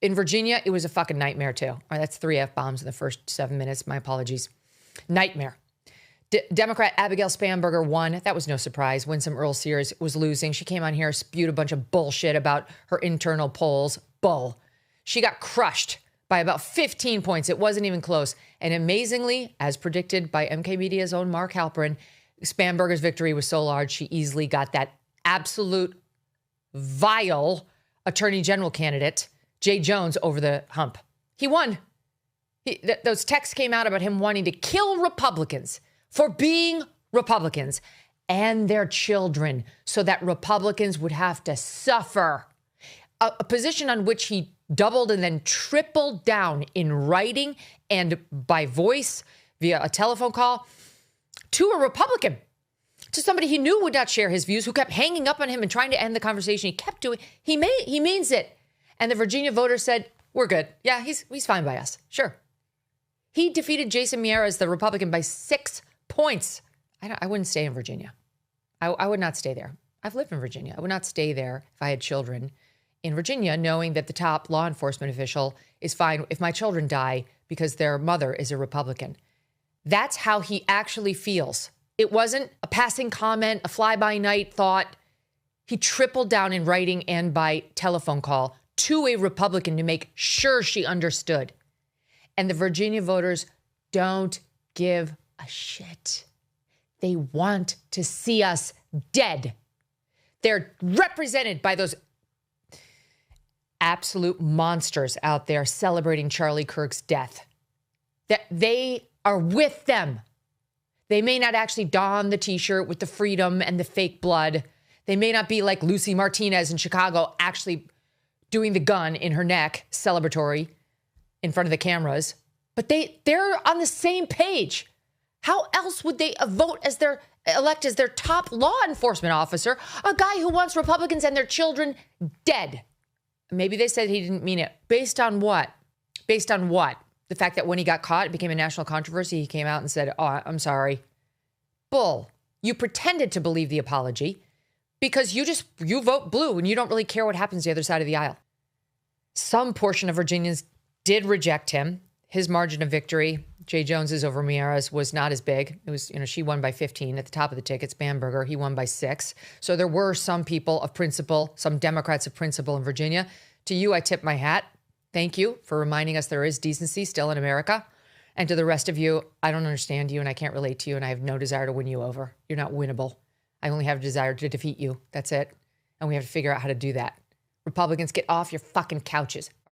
In Virginia, it was a fucking nightmare too. All right, that's 3 F-bombs in the first 7 minutes. My apologies. Nightmare. Democrat Abigail Spanberger won. That was no surprise. Winsome Earl Sears was losing. She came on here, spewed a bunch of bullshit about her internal polls. Bull. She got crushed by about 15 points. It wasn't even close. And amazingly, as predicted by MK Media's own Mark Halperin, Spanberger's victory was so large, she easily got that absolute vile attorney general candidate, Jay Jones, over the hump. He won. Those texts came out about him wanting to kill Republicans for being Republicans and their children so that Republicans would have to suffer. A position on which he doubled and then tripled down in writing and by voice via a telephone call to a Republican, to somebody he knew would not share his views, who kept hanging up on him and trying to end the conversation. He kept doing, he means it. And the Virginia voters said, we're good. Yeah, he's fine by us. Sure. He defeated Jason Miyares, the Republican, by 6 points. I wouldn't stay in Virginia. I would not stay there. I've lived in Virginia. I would not stay there if I had children in Virginia, knowing that the top law enforcement official is fine if my children die because their mother is a Republican. That's how he actually feels. It wasn't a passing comment, a fly-by-night thought. He tripled down in writing and by telephone call to a Republican to make sure she understood. And the Virginia voters don't give a shit. They want to see us dead. They're represented by those absolute monsters out there celebrating Charlie Kirk's death. That they are with them. They may not actually don the t-shirt with the freedom and the fake blood. They may not be like Lucy Martinez in Chicago actually doing the gun in her neck, celebratory, in front of the cameras. But they're on the same page. How else would they elect as their top law enforcement officer a guy who wants Republicans and their children dead? Maybe they said he didn't mean it. Based on what? Based on what? The fact that when he got caught, it became a national controversy. He came out and said, oh, I'm sorry. Bull. You pretended to believe the apology because you vote blue and you don't really care what happens the other side of the aisle. Some portion of Virginians did reject him. His margin of victory, Jay Jones's over Miyares, was not as big. It was, she won by 15 at the top of the ticket. Spanberger, he won by 6. So there were some people of principle, some Democrats of principle in Virginia. To you, I tip my hat. Thank you for reminding us there is decency still in America. And to the rest of you, I don't understand you and I can't relate to you and I have no desire to win you over. You're not winnable. I only have a desire to defeat you. That's it. And we have to figure out how to do that. Republicans, get off your fucking couches.